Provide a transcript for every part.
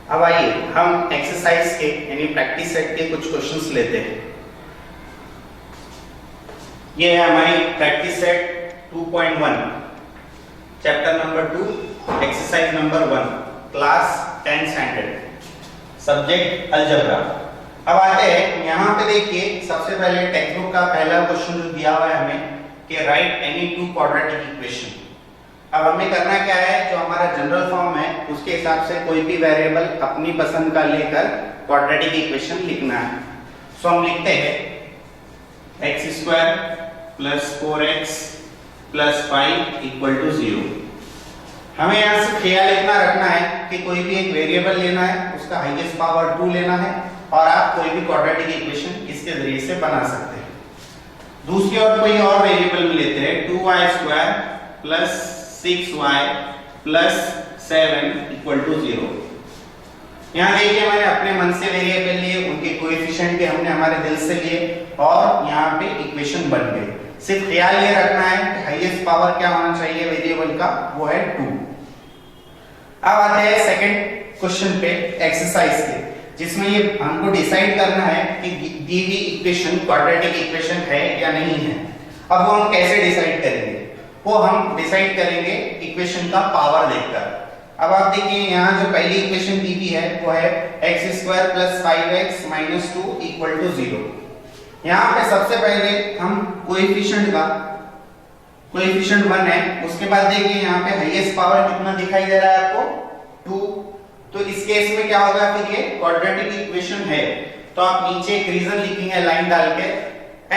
अब आइए हम एक्सरसाइज के यानी प्रैक्टिस सेट के कुछ क्वेश्चंस लेते हैं। ये है हमारी practice set 2.1 chapter number 2 exercise number 1 class 10 standard subject algebra. अब आते हैं यहाँ पे देखिए, सबसे पहले टेक्स्ट बुक का पहला क्वेश्चन जो दिया हुआ है हमें कि right any two quadratic equation. अब हमें करना क्या है, जो हमारा जनरल फॉर्म है उसके हिसाब से कोई भी वेरिएबल अपनी पसंद का लेकर क्वाड्रेटिक इक्वेशन लिखना है। सो हम लिखते हैं x² + 4x + 5 = 0। हमें यहाँ से ख्याल इतना रखना है कि कोई भी एक वेरिएबल लेना है, उसका हाईएस्ट पावर 2 लेना है और आप कोई भी क्वाड्रेटिक इक्वेशन इसके जरिए से बना सकते हैं। दूसरी ओर कोई और वेरिएबल लेते हैं 2y² + 6y + 7 = 0। यहाँ देखिए मैंने अपने मन से वेरिएबल लिए, उनके कोएफिशिएंट भी हमने हमारे दिल से लिए और यहाँ पे इक्वेशन बन गई। सिर्फ ख्याल ये रखना है कि हाईएस्ट पावर क्या होना चाहिए वेरिएबल का, वो है 2। अब आते हैं सेकंड क्वेश्चन पे एक्सरसाइज के, जिसमें ये हमको डिसाइड करना है कि दी हुई इक्वेशन क्वाड्रेटिक इक्वेशन है या नहीं है। अब वो हम कैसे डिसाइड करेंगे, वो हम डिसाइड करेंगे इक्वेशन का पावर देखकर। अब आप देखिए यहाँ जो पहली इक्वेशन दी हुई है वो है x² + 5x - 2 = 0। यहाँ पे सबसे पहले हम कोएफिशिएंट 1 है, उसके बाद देखिए यहाँ पे हाईएस्ट पावर कितना दिखाई दे रहा है आपको 2। तो इस केस में क्या होगा, फिर ये क्वाड्रेटिक इक्वेशन है। तो आप नीचे एक रीजन लिखेंगे लाइन डाल के,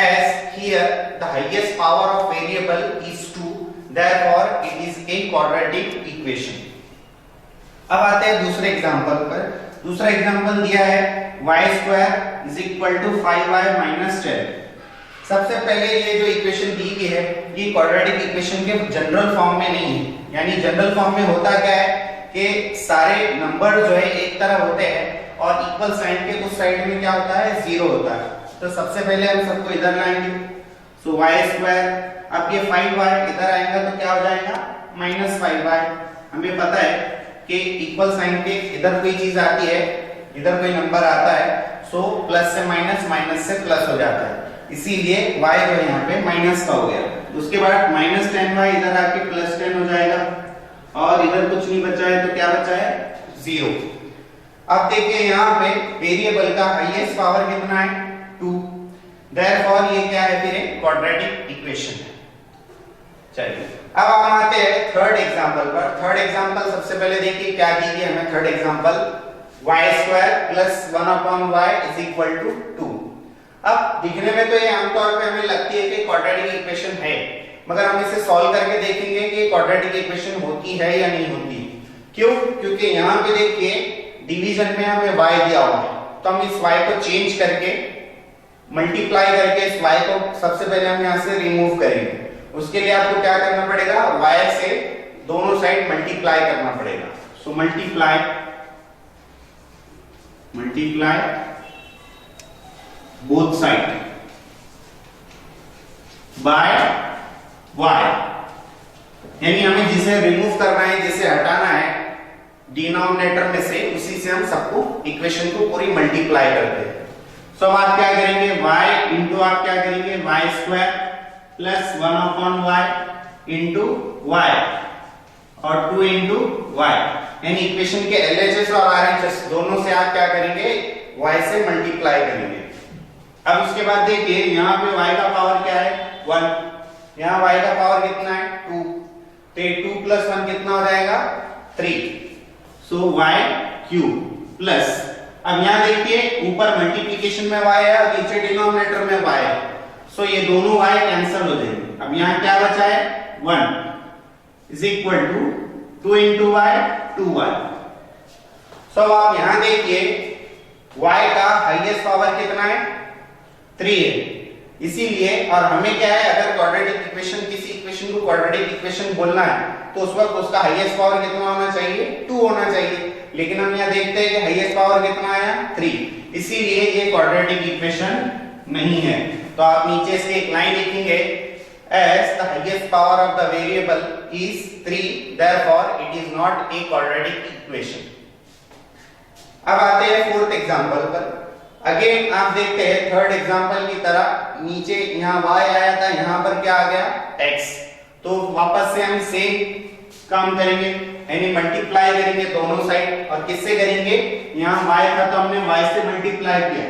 as here the highest power of variable is 2, therefore it is a quadratic equation। अब आते हैं दूसरे एग्जांपल पर। दूसरा एग्जांपल दिया है y² = 5y - 10। सबसे पहले ये जो इक्वेशन दी गई है ये क्वाड्रेटिक इक्वेशन के जनरल फॉर्म में नहीं है। यानी जनरल फॉर्म में होता क्या है कि सारे नंबर जो है एक तरह होते हैं और इक्वल साइन के उस साइड में क्या होता है, 0 होता है। तो सबसे पहले हम सबको इधर लाएंगे। सो y², अब ये 5y इधर आएगा तो क्या हो जाएगा -5y। हमें पता है कि इक्वल साइन के इधर कोई चीज आती है, इधर कोई नंबर आता है, सो प्लस से माइनस, माइनस से प्लस हो जाता है, इसीलिए y जो है यहाँ पे माइनस का हो गया। उसके बाद -10y इधर आके +10 हो जाएगा और इधर कुछ नहीं बचा है तो क्या बचा है 0। अब देखिए यहाँ पे वेरिएबल का हाईएस्ट पावर कितना है 2, देयरफॉर ये क्या है, फिर एक क्वाड्रेटिक इक्वेशन है। चलिए अब हम आते हैं थर्ड एग्जांपल पर। थर्ड एग्जांपल सबसे पहले देखिए क्या दी गई हमें। Third example y² + 1/y = 2। अब दिखने में तो ये आमतौर पे हमें लगती है कि क्वाड्रेटिक इक्वेशन है, मगर हम इसे सॉल्व करके देखेंगे कि क्वाड्रेटिक इक्वेशन होती है या नहीं होती। क्यों? क्योंकि यहाँ पे देखिए डिवीजन में हमें y दिया हुआ है, तो हम इस y को चेंज करके मल्टीप्लाई करके इस y को सबसे पहले हम यहाँ से रिमूव करेंगे। उसके लिए आपको क्या करना पड़ेगा, y से दोनों साइड मल्टीप्लाई करना पड़ेगा। So multiply both side by y। यानी हमें जिसे रिमूव करना है, जिसे हटाना है डिनोमिनेटर में से, उसी से हम सबको इक्वेशन को पूरी मल्टीप्लाई करते हैं। सो अब आप क्या करेंगे, y इंटू आप क्या करेंगे y² + 1/y * y और 2 * y। यानी इक्वेशन के LHS और RHS दोनों से आप क्या करेंगे, y से मल्टीप्लाई करेंगे। अब उसके बाद देखिए यहाँ पे y का पावर क्या है 1, यहाँ y का पावर कितना है 2, तो 2 + 1 कितना हो जाएगा 3। सो y³ प्लस, अब यहाँ देखिए ऊपर मल्टीप्लिकेशन में y है और नीचे डिनोमिनेटर में y है, सो ये दोनों y कैंसिल हो जाएंगे। अब यहाँ क्या बचा है 1 = 2 * y 2y। सो आप यहाँ देखिए y का हाईएस्ट पावर कितना है 3 है, इसीलिए। और हमें क्या है, अगर क्वाड्रेटिक इक्वेशन किसी इक्वेशन को क्वाड्रेटिक इक्वेशन बोलना है तो उस वक्त उसका हाईएस्ट पावर कितना होना चाहिए 2 होना चाहिए। लेकिन हम यहाँ देखते हैं कि हाईएस्ट पावर कितना आया 3, इसीलिए ये क्वाड्रेटिक इक्वेशन नहीं है। तो आप नीचे इसके एक लाइन लिखेंगे, as the highest power of the variable is 3, therefore it is not a quadratic equation। अब आते हैं फोर्थ एग्जांपल पर। अगेन आप देखते हैं थर्ड एग्जांपल की तरह नीचे यहाँ y आया था, यहाँ पर क्या आ गया x। तो वापस से हम सेम काम करेंगे, यानी मल्टीप्लाई करेंगे दोनों साइड। और किससे करेंगे, यहाँ y था तो हमने y से मल्टीप्लाई किया,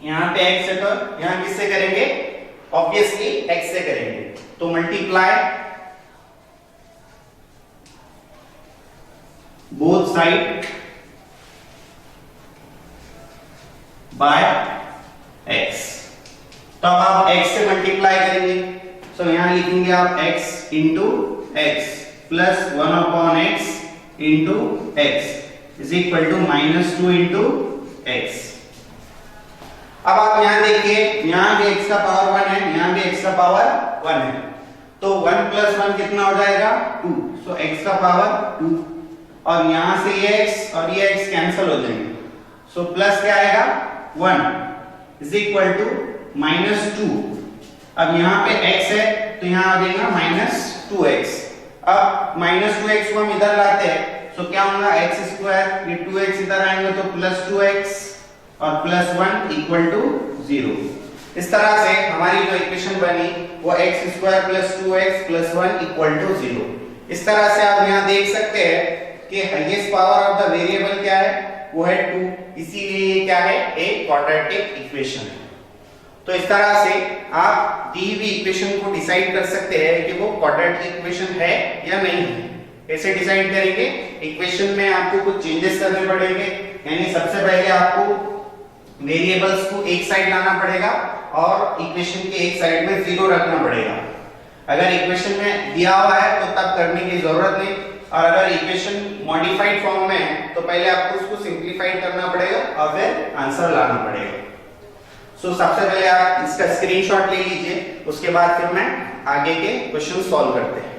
यहाँ पे x है तो यहाँ किससे करेंगे, ऑब्वियसली x से करेंगे। तो multiply both side by x। तो अब आप x से मल्टीप्लाई करेंगे, तो यहां लिखेंगे आप x into x plus 1/x into x is equal to -2 into x. अब आप यहां देखिए, यहां भी x का पावर 1 है, यहां भी x का पावर 1 है, तो 1 प्लस 1 कितना हो जाएगा 2। सो x का पावर 2 और यहां से ये x और ये x कैंसिल हो जाएंगे। सो प्लस क्या आएगा 1 इज इक्वल टू -2। अब यहाँ पे x है तो यहाँ आ जाएगा -2x। अब -2x को हम इधर लाते हैं, तो क्या होगा x स्क्वायर, ये 2x इधर आएंगे तो +2x और +1 इक्वल टू 0। इस तरह से हमारी जो इक्वेशन बनी वो x square + 2x + 1 equal to 0। इस तरह से आप यहाँ देख सकते हैं कि highest power of the variable क्या है, वो है 2, इसीलिए ये क्या है, एक क्वाड्रेटिक इक्वेशन है। तो इस तरह से आप दी हुई इक्वेशन को डिसाइड कर सकते हैं कि वो क्वाड्रेटिक इक्वेशन है या नहीं है। कैसे डिसाइड करेंगे, इक्वेशन में आपको कुछ चेंजेस करने पड़ेंगे, यानी सबसे पहले आपको वेरिएबल्स को एक साइड लाना पड़ेगा और इक्वेशन के एक साइड में 0 रखना पड़ेगा। अगर इक्वेशन में दिया हुआ है तो तब करने की जरूरत नहीं, और अगर इक्वेशन मॉडिफाइड फॉर्म में है तो पहले आपको उसको सिंपलीफाइड करना पड़ेगा और फिर आंसर लाना पड़ेगा। सो सबसे पहले आप इसका स्क्रीनशॉट ले लीजिए, उसके बाद फिर मैं आगे के क्वेश्चन सॉल्व करते हैं।